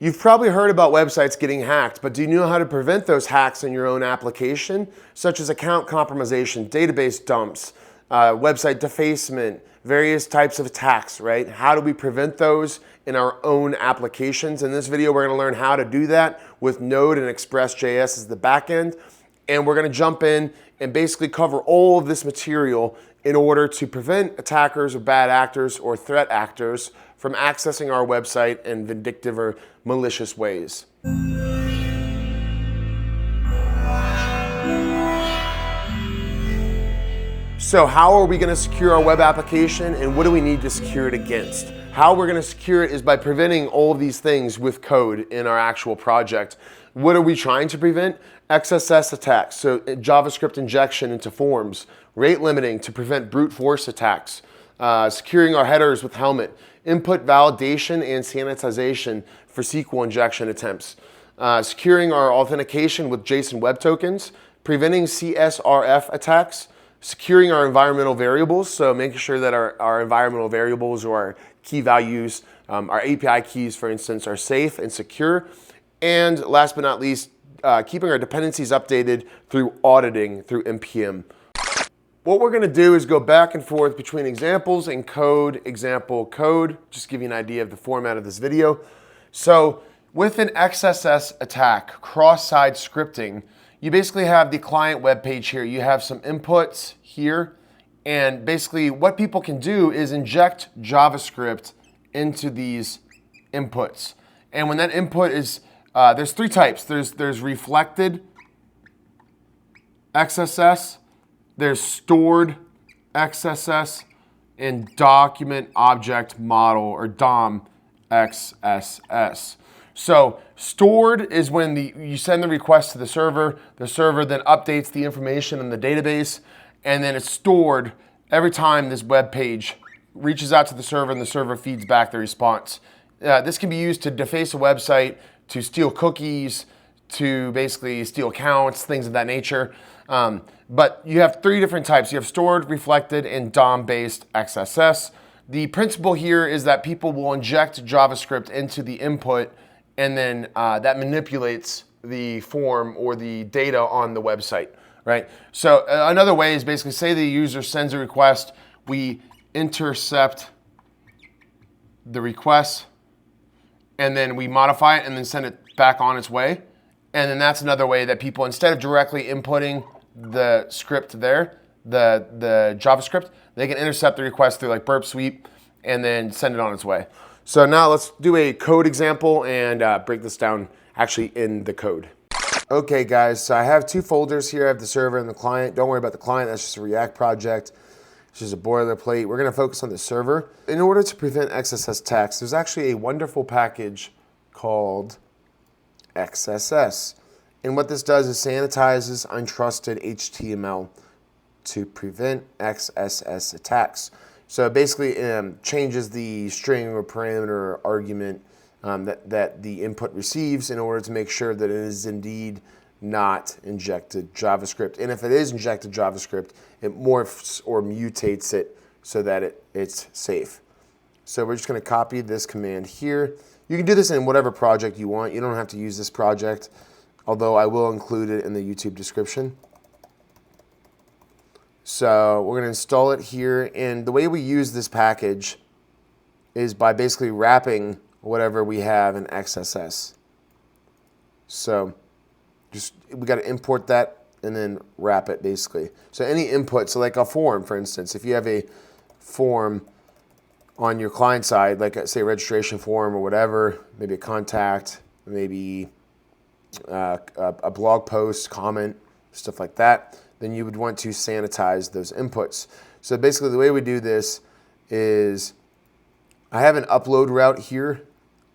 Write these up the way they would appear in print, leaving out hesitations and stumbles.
You've probably heard about websites getting hacked, but do you know how to prevent those hacks in your own application, such as account compromisation, database dumps, website defacement, various types of attacks, right? How do we prevent those in our own applications? In this video, we're gonna learn how to do that with Node and Express.js as the backend. And we're gonna jump in and basically cover all of this material in order to prevent attackers or bad actors or threat actors from accessing our website in vindictive or malicious ways. So how are we going to secure our web application, and what do we need to secure it against? How we're going to secure it is by preventing all of these things with code in our actual project. What are we trying to prevent? XSS attacks, so JavaScript injection into forms, rate limiting to prevent brute force attacks, securing our headers with Helmet, input validation and sanitization for SQL injection attempts, securing our authentication with JSON Web Tokens, preventing CSRF attacks, securing our environmental variables, so making sure that our environmental variables or our key values, our API keys, for instance, are safe and secure, and last but not least, keeping our dependencies updated through auditing through NPM. What we're going to do is go back and forth between examples and code, example, code, just give you an idea of the format of this video. So with an XSS attack, cross-site scripting, you basically have the client web page here. You have some inputs here, and basically what people can do is inject JavaScript into these inputs. And when that input is, there's three types. There's reflected XSS, there's stored XSS, and document object model, or DOM XSS. So stored is when you send the request to the server then updates the information in the database, and then it's stored every time this web page reaches out to the server and the server feeds back the response. This can be used to deface a website, to steal cookies, to basically steal accounts, things of that nature. But you have three different types. You have stored, reflected, and DOM-based XSS. The principle here is that people will inject JavaScript into the input, and then that manipulates the form or the data on the website, right? So another way is basically say the user sends a request, we intercept the request, and then we modify it and then send it back on its way. And then that's another way that people, instead of directly inputting the script there, the JavaScript, they can intercept the request through like burp sweep and then send it on its way. So now let's do a code example and break this down actually in the code. Okay guys, so I have two folders here. I have the server and the client. Don't worry about the client, that's just a React project. It's just a boilerplate. We're gonna focus on the server. In order to prevent XSS attacks, there's actually a wonderful package called XSS. And what this does is sanitizes untrusted HTML to prevent XSS attacks. So it basically changes the string or parameter or argument that the input receives in order to make sure that it is indeed not injected JavaScript. And if it is injected JavaScript, it morphs or mutates it so that it's safe. So we're just going to copy this command here. You can do this in whatever project you want. You don't have to use this project, although I will include it in the YouTube description. So we're going to install it here, and the way we use this package is by basically wrapping whatever we have in XSS. So we got to import that and then wrap it basically. So any input, so like a form, for instance, if you have a form on your client side, like say a registration form or whatever, maybe a contact, maybe a blog post, comment, stuff like that, then you would want to sanitize those inputs. So basically the way we do this is I have an upload route here,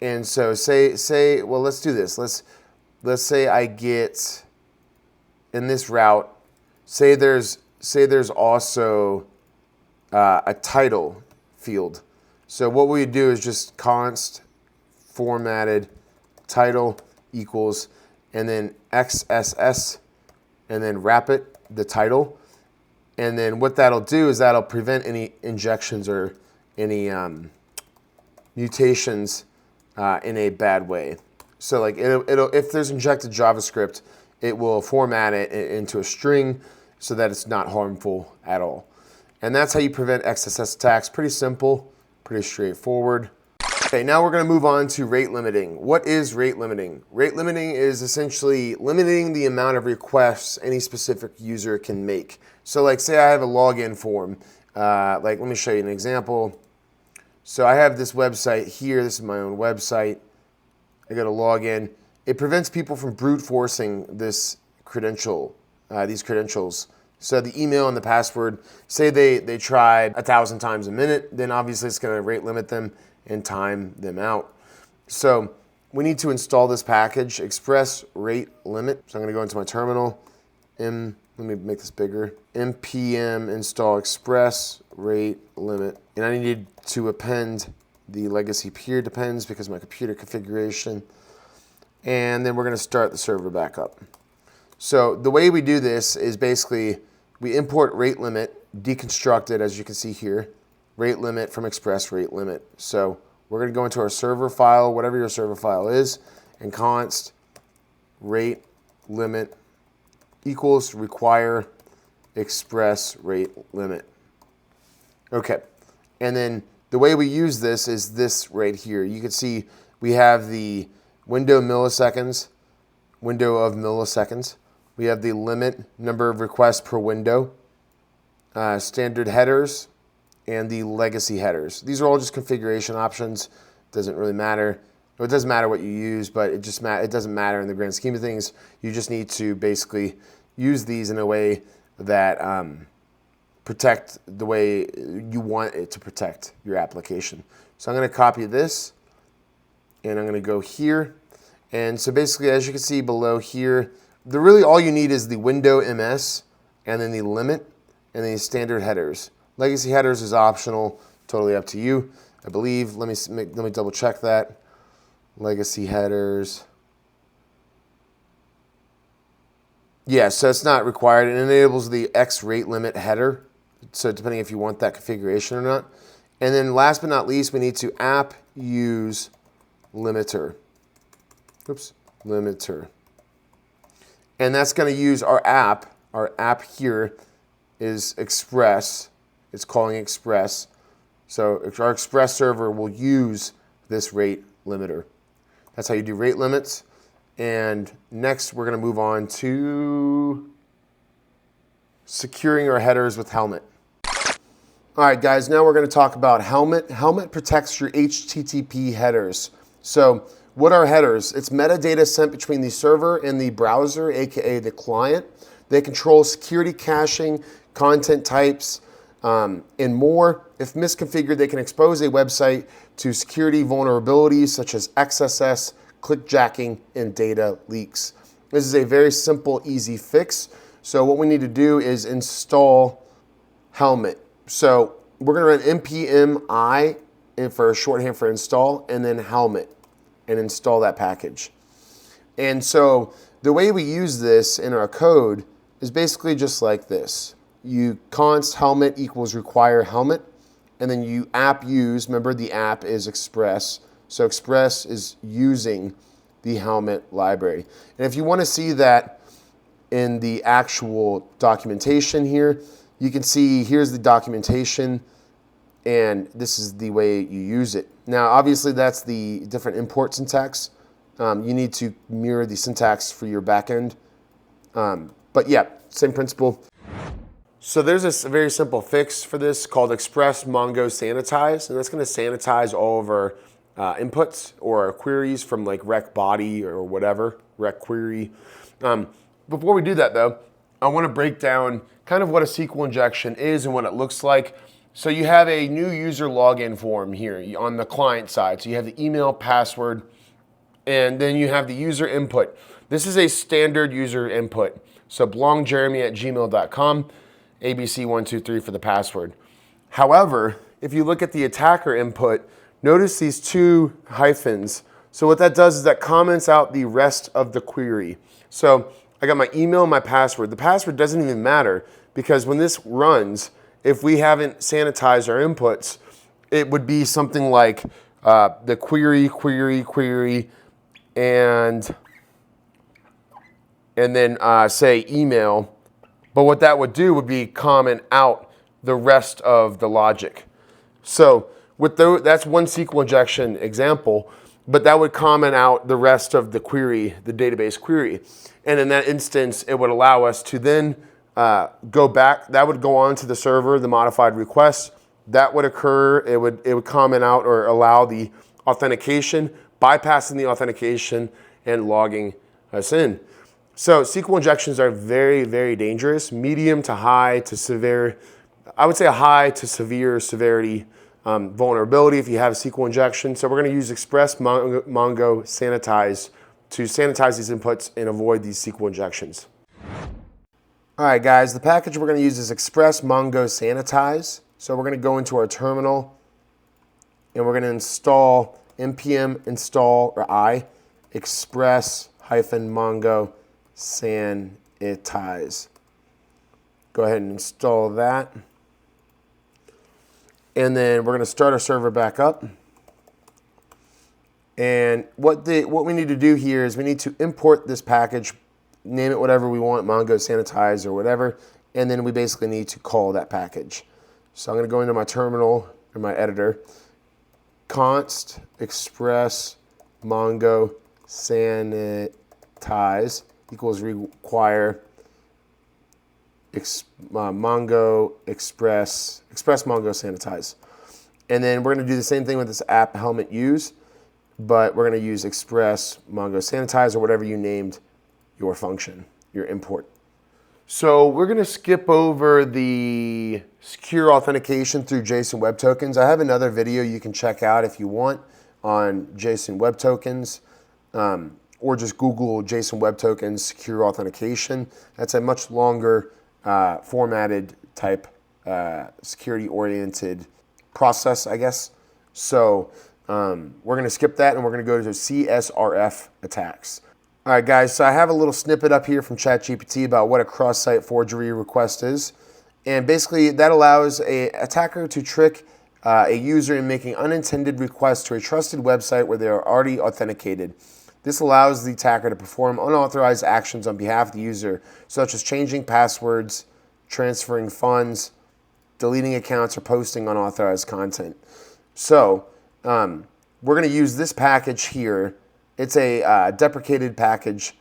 and so say well, let's do this. Let's say I get in this route, say there's also a title field. So what we do is just const formatted title equals, and then XSS, and then wrap it, the title. And then what that'll do is that'll prevent any injections or any mutations in a bad way. So like it'll if there's injected JavaScript, it will format it into a string so that it's not harmful at all. And that's how you prevent XSS attacks. Pretty simple, pretty straightforward. Okay, now we're going to move on to rate limiting. What is rate limiting? Rate limiting is essentially limiting the amount of requests any specific user can make. So like say I have a login form. Like let me show you an example. So I have this website here. This is my own website. I go to login. It prevents people from brute forcing this credential, these credentials. So the email and the password, say they tried 1,000 times a minute, then obviously it's going to rate limit them and time them out. So we need to install this package, Express Rate Limit. So I'm going to go into my terminal. Let me make this bigger. npm install Express Rate Limit. And I need to append the legacy peer depends because of my computer configuration. And then we're going to start the server back up. So the way we do this is basically we import rate limit, deconstruct it as you can see here, rate limit from Express Rate Limit. So we're going to go into our server file, whatever your server file is, and const rate limit equals require express rate limit. Okay, and then the way we use this is this right here. You can see we have the window of milliseconds. We have the limit number of requests per window, standard headers, and the legacy headers. These are all just configuration options. Doesn't really matter. Well, it doesn't matter what you use, but it doesn't matter in the grand scheme of things. You just need to basically use these in a way that protect the way you want it to protect your application. So I'm going to copy this, and I'm going to go here. And so basically, as you can see below here, really all you need is the window MS, and then the limit, and then the standard headers. Legacy headers is optional, totally up to you. I believe. Let me double check that. Legacy headers. Yeah, so it's not required. It enables the X rate limit header. So depending if you want that configuration or not. And then last but not least, we need to app use limiter. Oops, limiter. And that's going to use our app. Our app here is Express. It's calling Express. So our Express server will use this rate limiter. That's how you do rate limits. And next, we're going to move on to securing our headers with Helmet. All right, guys, now we're going to talk about Helmet. Helmet protects your HTTP headers. So what are headers? It's metadata sent between the server and the browser, aka the client. They control security caching, content types, and more. If misconfigured, they can expose a website to security vulnerabilities such as XSS, clickjacking, and data leaks. This is a very simple, easy fix. So what we need to do is install Helmet. So we're going to run npm I for shorthand for install, and then Helmet, and install that package. And so the way we use this in our code is basically just like this. You const Helmet equals require Helmet, and then you app use. Remember, the app is Express. So Express is using the Helmet library. And if you want to see that in the actual documentation here, you can see here's the documentation, and this is the way you use it. Now, obviously, that's the different import syntax. You need to mirror the syntax for your backend. But yeah, same principle. So there's this very simple fix for this called Express Mongo Sanitize, and that's going to sanitize all of our inputs or our queries from like rec body or whatever, rec query. Before we do that though, I want to break down kind of what a SQL injection is and what it looks like. So you have a new user login form here on the client side. So you have the email, password, and then you have the user input. This is a standard user input. So belongjeremy@gmail.com, ABC123 for the password. However, if you look at the attacker input, notice these two hyphens. So what that does is that comments out the rest of the query. So I got my email and my password. The password doesn't even matter because when this runs, if we haven't sanitized our inputs, it would be something like the query, and then say email. But what that would do would be comment out the rest of the logic. So with that's one SQL injection example, but that would comment out the rest of the query, the database query. And in that instance, it would allow us to then go back. That would go on to the server, the modified request. That would occur. It would comment out or allow the authentication, bypassing the authentication and logging us in. So SQL injections are very, very dangerous, medium to high to severe. I would say a high to severe severity vulnerability if you have a SQL injection. So we're going to use Express Mongo Sanitize to sanitize these inputs and avoid these SQL injections. All right, guys, the package we're going to use is Express Mongo Sanitize. So we're going to go into our terminal and we're going to install npm install or express-mongo sanitize. Go ahead and install that. And then we're going to start our server back up. And what we need to do here is we need to import this package, name it whatever we want, Mongo Sanitize or whatever, and then we basically need to call that package. So I'm going to go into my terminal or my editor, const express mongo sanitize equals require mongo express mongo sanitize. And then we're going to do the same thing with this app helmet use, but we're going to use express mongo sanitize or whatever you named your function, your import. So we're going to skip over the secure authentication through JSON Web Tokens. I have another video you can check out if you want on JSON Web Tokens, or just Google JSON Web Tokens secure authentication. That's a much longer formatted type security-oriented process, I guess. So we're going to skip that and we're going to go to CSRF attacks. All right, guys, so I have a little snippet up here from ChatGPT about what a cross-site forgery request is. And basically, that allows an attacker to trick a user in making unintended requests to a trusted website where they are already authenticated. This allows the attacker to perform unauthorized actions on behalf of the user, such as changing passwords, transferring funds, deleting accounts, or posting unauthorized content. So we're going to use this package here. It's a deprecated package,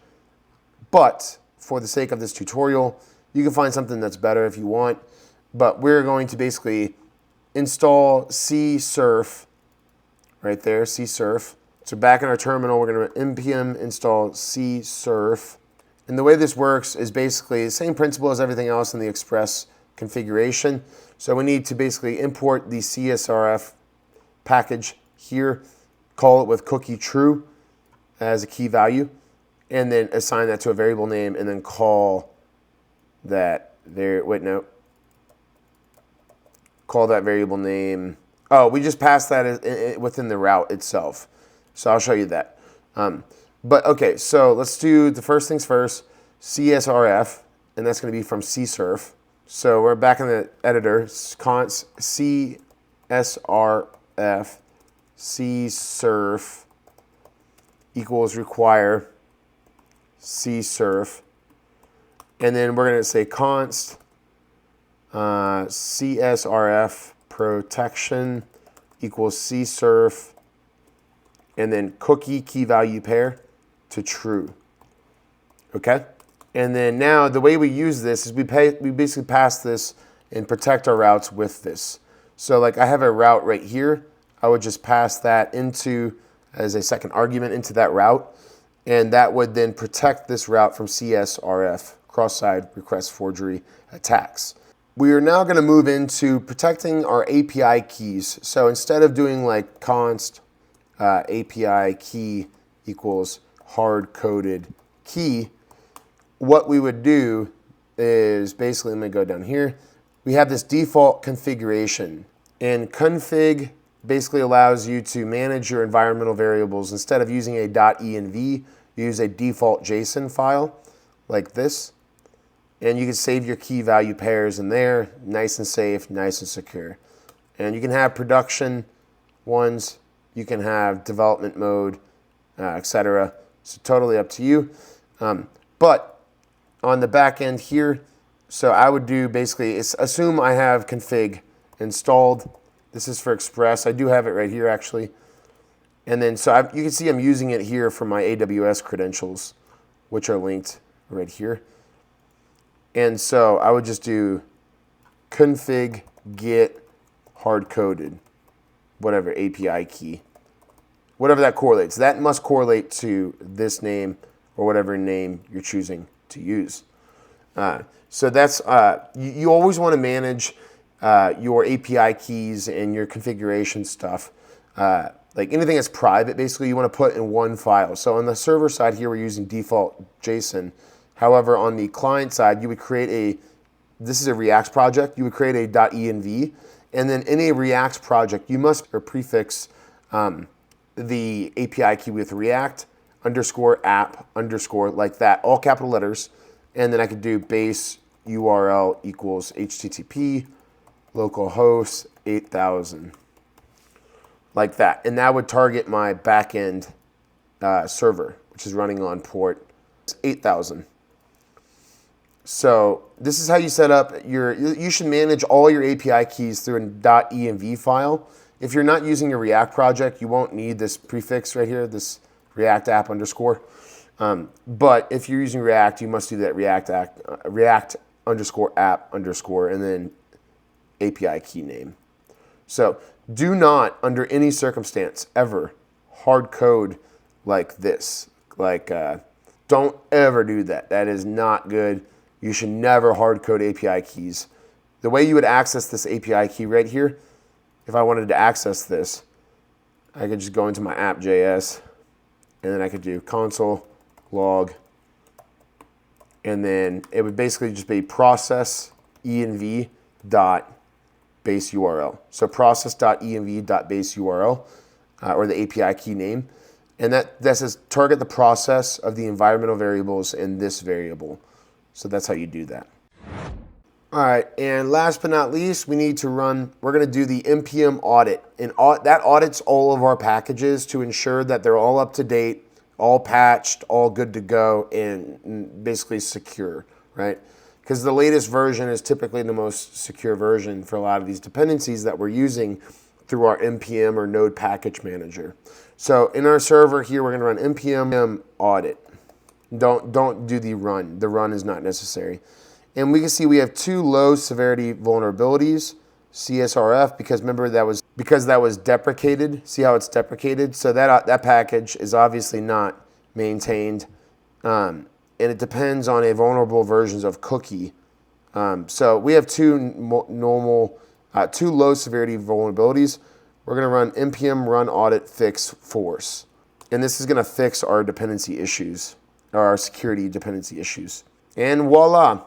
but for the sake of this tutorial, you can find something that's better if you want. But we're going to basically install CSRF right there, CSRF. So back in our terminal, we're going to npm install CSRF. And the way this works is basically the same principle as everything else in the Express configuration. So we need to basically import the CSRF package here, call it with cookie true as a key value, and then assign that to a variable name, and then call that call that variable name. Oh, we just passed that within the route itself. So I'll show you that. But okay, so let's do the first things first, CSRF, and that's going to be from CSRF. So we're back in the editor, const CSRF, CSRF equals require CSRF, and then we're going to say const CSRF protection equals CSRF, and then cookie key value pair to true. Okay, and then now the way we use this is we basically pass this and protect our routes with this. So like I have a route right here, I would just pass that into as a second argument into that route, and that would then protect this route from CSRF, cross-site request forgery attacks. We are now going to move into protecting our API keys. So instead of doing like const API key equals hard-coded key, what we would do is basically, let me go down here, we have this default configuration, and config basically allows you to manage your environmental variables. Instead of using a .env, you use a default JSON file like this, and you can save your key value pairs in there, nice and safe, nice and secure. And you can have production ones, you can have development mode, etc. So totally up to you. But on the back end here, so I would do basically, assume I have config installed. This is for Express. I do have it right here actually. And then so you can see I'm using it here for my AWS credentials, which are linked right here. And so I would just do config get hard-coded, whatever API key, whatever that correlates. That must correlate to this name or whatever name you're choosing to use. So that's, you always want to manage your API keys and your configuration stuff. Like anything that's private, basically you want to put in one file. So on the server side here, we're using default JSON. However, on the client side, you would create this is a React project, you would create a .env, and then in a React project, you must prefix the API key with React _app _ like that, all capital letters, and then I could do base URL equals HTTP localhost 8000, like that, and that would target my backend server, which is running on port 8000. So this is how you set up you should manage all your API keys through an .env file. If you're not using a React project, you won't need this prefix right here, this React app _. But if you're using React, you must do that React app _ and then API key name. So do not, under any circumstance, ever hard code like this. Like, don't ever do that. That is not good. You should never hard code API keys. The way you would access this API key right here, if I wanted to access this, I could just go into my app.js, and then I could do console log, and then it would basically just be process env dot base URL. So process.env dot base URL, or the API key name, and that says target the process of the environmental variables in this variable. So that's how you do that. All right, and last but not least, we're going to do the npm audit. And that audits all of our packages to ensure that they're all up to date, all patched, all good to go, and basically secure, right? Because the latest version is typically the most secure version for a lot of these dependencies that we're using through our npm or node package manager. So in our server here, we're going to run npm audit. Don't do the run. The run is not necessary. And we can see we have 2 low severity vulnerabilities, CSRF, because remember that was deprecated. See how it's deprecated? So that package is obviously not maintained, and it depends on a vulnerable versions of cookie. So we have 2 low severity vulnerabilities. We're going to run npm run audit fix force, and this is going to fix our dependency issues, our security dependency issues, and voila.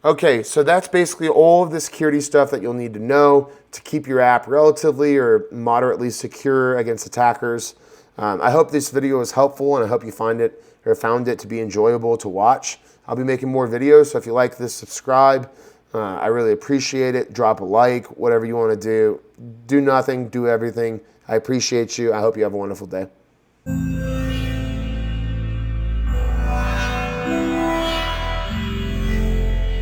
Okay, so that's basically all of the security stuff that you'll need to know to keep your app relatively or moderately secure against attackers. I hope this video was helpful, and I hope you found it to be enjoyable to watch. I'll be making more videos, so if you like this, subscribe. I really appreciate it. Drop a like, whatever you want to do. Do nothing, do everything. I appreciate you. I hope you have a wonderful day.